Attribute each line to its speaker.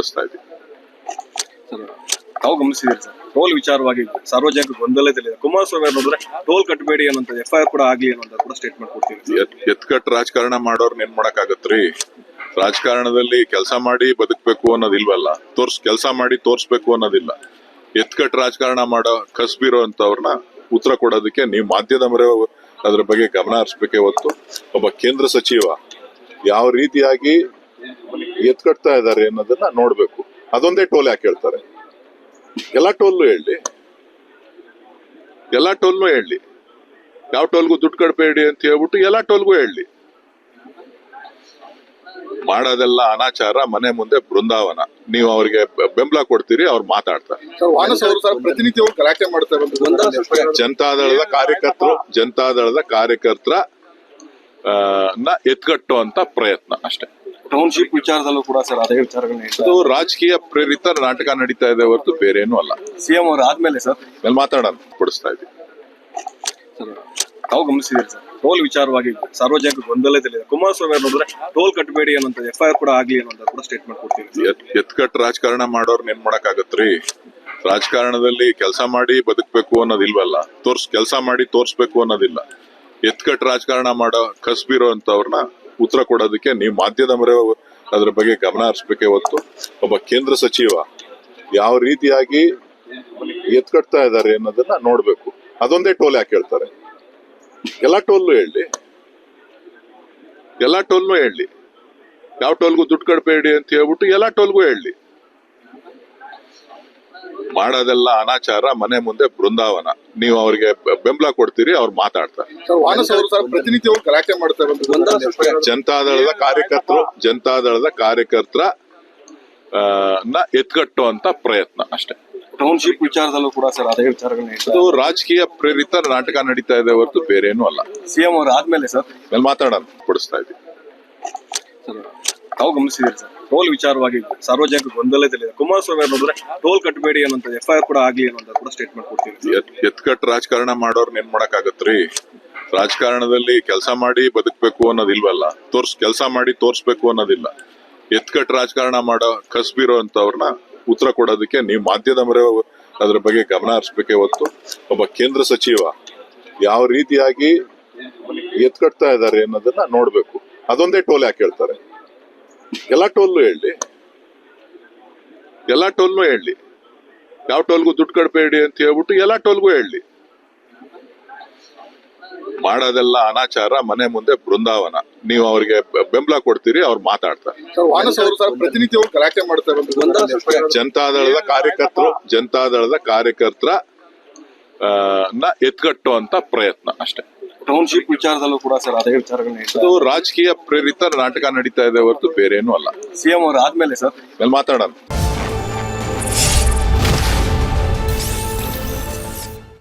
Speaker 1: ಪಡಿಸ್ತಾ ಇದ್ದೀವಿ.
Speaker 2: ತಾವು ಗಮನಿಸಿದ್ದೀರಿ sir, toll ವಿಚಾರವಾಗಿ ಸಾರ್ವಜನಿಕ ಗೊಂದಲದಲ್ಲಿದೆ. ಕುಮಾರಸ್ವಾಮಿ ಅವರು ನೋಡಿದ್ರೆ ಟೋಲ್ ಕಟ್ಟಬೇಡಿ ಅನ್ನೋಂಥ FIR ಕೂಡ ಆಗ್ಲಿ ಅನ್ನೋಂಥ ಕೂಡ ಸ್ಟೇಟ್ಮೆಂಟ್ ಕೊಡ್ತೀವಿ.
Speaker 1: ಎತ್ಕಟ್ ರಾಜಕಾರಣ ಮಾಡೋರ್ನ ಏನ್ ಮಾಡಕ್ಕಾಗತ್ರಿ? ರಾಜಕಾರಣದಲ್ಲಿ ಕೆಲಸ ಮಾಡಿ ಬದುಕಬೇಕು ಅನ್ನೋದಿಲ್ವಲ್ಲ, ಕೆಲಸ ಮಾಡಿ ತೋರ್ಸ್ಬೇಕು ಅನ್ನೋದಿಲ್ಲ. ಎತ್ಕಟ್ ರಾಜಕಾರಣ ಮಾಡೋ ಕಸ್ಬಿರೋ ಅಂತವ್ರನ್ನ ಉತ್ತರ ಕೊಡೋದಕ್ಕೆ ನೀವು ಮಾಧ್ಯಮದ ಮೊರೆ ಅದ್ರ ಬಗ್ಗೆ ಗಮನ ಹರಿಸ್ಬೇಕೇ ಹೊತ್ತು ಒಬ್ಬ ಕೇಂದ್ರ ಸಚಿವ ಯಾವ ರೀತಿಯಾಗಿ ಎತ್ಕಟ್ತಾ ಇದ್ದಾರೆ ಅನ್ನೋದನ್ನ ನೋಡ್ಬೇಕು. ಅದೊಂದೇ ಟೋಲ್ ಯಾಕೆ ಹೇಳ್ತಾರೆ? ಎಲ್ಲಾ ಟೋಲ್ನು ಹೇಳಿ, ಎಲ್ಲಾ ಟೋಲ್ನು ಹೇಳಿ, ಯಾವ ಟೋಲ್ಗೂ ದುಡ್ಡು ಕಟ್ಬೇಡಿ ಅಂತ ಹೇಳ್ಬಿಟ್ಟು ಎಲ್ಲಾ ಟೋಲ್ಗೂ ಹೇಳಿ. ಮಾಡೋದೆಲ್ಲ ಅನಾಚಾರ, ಮನೆ ಮುಂದೆ ಬೃಂದಾವನ. ನೀವು ಅವ್ರಿಗೆ ಬೆಂಬಲ ಕೊಡ್ತೀರಿ, ಅವ್ರು ಮಾತಾಡ್ತಾರೆ.
Speaker 3: ಪ್ರತಿನಿತ್ಯ ಗಲಾಟೆ ಮಾಡ್ತಾರೆ.
Speaker 1: ಜನತಾದಳದ ಕಾರ್ಯಕರ್ತರ ಎತ್ಕಟ್ಟುವಂತ ಪ್ರಯತ್ನ ಅಷ್ಟೇ.
Speaker 2: ಟೌನ್ಶಿಪ್ ವಿಚಾರದಲ್ಲೂ ಕೂಡ ಸರ್ ಅದೇ ವಿಚಾರಗಳನ್ನ
Speaker 1: ಇದು ರಾಜಕೀಯ ಪ್ರೇರಿತ ನಾಟಕ ನಡೀತಾ ಇದೆ ಹೊರತು ಬೇರೇನೂ ಅಲ್ಲ.
Speaker 2: CM ಅವರು ಆದ್ಮೇಲೆ ಸರ್
Speaker 1: ಮಾತಾಡೋಣ ಪಡಿಸ್ತಾ ಇದ್ದೀವಿ.
Speaker 2: ತಾವು ಗಮನಿಸಿದ್ದೀರಿ ಸರ್, ಟೋಲ್ ವಿಚಾರವಾಗಿ ಸಾರ್ವಜನಿಕ ಗೊಂದಲದಲ್ಲಿದೆ. ಕುಮಾರಸ್ವಾಮಿ ಅವರು ನೋಡಿದ್ರೆ ಟೋಲ್ ಕಟ್ಟಬೇಡಿ ಅನ್ನೋಂಥ FIR ಕೂಡ ಆಗ್ಲಿ ಅನ್ನೋಂಥ ಕೂಡ ಸ್ಟೇಟ್ಮೆಂಟ್ ಕೊಡ್ತೀವಿ.
Speaker 1: ಎತ್ಕಟ್ ರಾಜಕಾರಣ ಮಾಡೋರ್ನ ಏನ್ ಮಾಡಕ್ಕಾಗತ್ರಿ? ರಾಜಕಾರಣದಲ್ಲಿ ಕೆಲಸ ಮಾಡಿ ಬದುಕಬೇಕು ಅನ್ನೋದಿಲ್ವಲ್ಲ, ಕೆಲಸ ಮಾಡಿ ತೋರ್ಸ್ಬೇಕು ಅನ್ನೋದಿಲ್ಲ. ಎತ್ಕಟ್ ರಾಜಕಾರಣ ಮಾಡೋ ಕಸ್ಬಿರೋ ಅಂತವ್ರನ್ನ ಉತ್ತರ ಕೊಡೋದಕ್ಕೆ ನೀವು ಮಾಧ್ಯಮದ ಮೊರೆ ಅದ್ರ ಬಗ್ಗೆ ಗಮನ ಹರಿಸ್ಬೇಕೇ ಹೊತ್ತು ಒಬ್ಬ ಕೇಂದ್ರ ಸಚಿವ ಯಾವ ರೀತಿಯಾಗಿ ಎತ್ಕಟ್ತಾ ಇದ್ದಾರೆ ಅನ್ನೋದನ್ನ ನೋಡ್ಬೇಕು. ಅದೊಂದೇ ಟೋಲ್ ಯಾಕೆ ಹೇಳ್ತಾರೆ? ಎಲ್ಲಾ ಟೋಲ್ನು ಹೇಳಿ, ಎಲ್ಲಾ ಟೋಲ್ನು ಹೇಳಿ, ಯಾವ ಟೋಲ್ಗೂ ದುಡ್ಡು ಕಟ್ಬೇಡಿ ಅಂತ ಹೇಳ್ಬಿಟ್ಟು ಎಲ್ಲಾ ಟೋಲ್ಗೂ ಹೇಳಿ. ಮಾಡೋದೆಲ್ಲ ಅನಾಚಾರ, ಮನೆ ಮುಂದೆ ಬೃಂದಾವನ. ನೀವು ಅವ್ರಿಗೆ ಬೆಂಬಲ ಕೊಡ್ತೀರಿ, ಅವ್ರು ಮಾತಾಡ್ತಾರೆ.
Speaker 3: ಪ್ರತಿನಿತ್ಯ ಗಲಾಟೆ ಮಾಡ್ತಾರೆ.
Speaker 1: ಜನತಾದಳದ ಕಾರ್ಯಕರ್ತರ ಎತ್ಕಟ್ಟುವಂತ ಪ್ರಯತ್ನ ಅಷ್ಟೇ.
Speaker 2: ಟೌನ್ಶಿಪ್ ವಿಚಾರದಲ್ಲೂ ಕೂಡ ಸರ್ ಅದೇ ವಿಚಾರಗಳನ್ನ
Speaker 1: ಇದು ರಾಜಕೀಯ ಪ್ರೇರಿತ ನಾಟಕ ನಡೀತಾ ಇದೆ ಹೊರತು ಬೇರೇನೂ ಅಲ್ಲ.
Speaker 2: CM ಅವರು ಆದ್ಮೇಲೆ ಸರ್
Speaker 1: ಮಾತಾಡೋಣ ಪಡಿಸ್ತಾ ಇದ್ದೀವಿ.
Speaker 2: ತಾವು ಗಮನಿಸಿದ್ದೀರಿ ಸರ್, ಟೋಲ್ ವಿಚಾರವಾಗಿ ಸಾರ್ವಜನಿಕ ಗೊಂದಲದಲ್ಲಿದೆ. ಕುಮಾರಸ್ವಾಮಿ ಅವರು ನೋಡಿದ್ರೆ ಟೋಲ್ ಕಟ್ಟಬೇಡಿ ಅನ್ನೋಂಥ FIR ಕೂಡ ಆಗ್ಲಿ ಅನ್ನೋಂಥ ಕೂಡ ಸ್ಟೇಟ್ಮೆಂಟ್ ಕೊಡ್ತೀವಿ.
Speaker 1: ಎತ್ಕಟ್ ರಾಜಕಾರಣ ಮಾಡೋರ್ನ ಏನ್ ಮಾಡಕ್ಕಾಗತ್ರಿ? ರಾಜಕಾರಣದಲ್ಲಿ ಕೆಲಸ ಮಾಡಿ ಬದುಕಬೇಕು ಅನ್ನೋದಿಲ್ವಲ್ಲ, ಕೆಲಸ ಮಾಡಿ ತೋರ್ಸ್ಬೇಕು ಅನ್ನೋದಿಲ್ಲ. ಎತ್ಕಟ್ ರಾಜಕಾರಣ ಮಾಡೋ ಕಸ್ಬಿರೋ ಅಂತವ್ರನ್ನ ಉತ್ತರ ಕೊಡೋದಕ್ಕೆ ನೀವು ಮಾಧ್ಯಮದ ಮೊರೆ ಅದ್ರ ಬಗ್ಗೆ ಗಮನ ಹರಿಸ್ಬೇಕೇ ಹೊತ್ತು ಒಬ್ಬ ಕೇಂದ್ರ ಸಚಿವ ಯಾವ ರೀತಿಯಾಗಿ ಎತ್ಕಟ್ತಾ ಇದ್ದಾರೆ ಅನ್ನೋದನ್ನ ನೋಡ್ಬೇಕು. ಅದೊಂದೇ ಟೋಲ್ ಯಾಕೆ ಹೇಳ್ತಾರೆ? ಎಲ್ಲಾ ಟೋಲ್ನು ಹೇಳಿ, ಎಲ್ಲಾ ಟೋಲ್ನು ಹೇಳಿ, ಯಾವ ಟೋಲ್ಗೂ ದುಡ್ಡು ಕಟ್ಬೇಡಿ ಅಂತ ಹೇಳ್ಬಿಟ್ಟು ಎಲ್ಲಾ ಟೋಲ್ಗೂ ಹೇಳಿ. ಮಾಡೋದೆಲ್ಲ ಅನಾಚಾರ, ಮನೆ ಮುಂದೆ ಬೃಂದಾವನ. ನೀವು ಅವ್ರಿಗೆ ಬೆಂಬಲ ಕೊಡ್ತೀರಿ, ಅವ್ರು ಮಾತಾಡ್ತಾರೆ.
Speaker 3: ಪ್ರತಿನಿತ್ಯ ಗಲಾಟೆ ಮಾಡ್ತಾರೆ.
Speaker 1: ಜನತಾದಳದ ಕಾರ್ಯಕರ್ತರ ಎತ್ಕಟ್ಟುವಂತ ಪ್ರಯತ್ನ ಅಷ್ಟೇ.
Speaker 2: ಟೌನ್ಶಿಪ್ ವಿಚಾರದಲ್ಲೂ ಕೂಡ ಸರ್ ಅದೇ ವಿಚಾರಗಳನ್ನ
Speaker 1: ಇದು ರಾಜಕೀಯ ಪ್ರೇರಿತ ನಾಟಕ ನಡೀತಾ ಇದೆ ಹೊರತು ಬೇರೇನೂ ಅಲ್ಲ.
Speaker 2: CM ಅವರು ಆದ್ಮೇಲೆ ಸರ್
Speaker 1: ಮಾತಾಡೋಣ.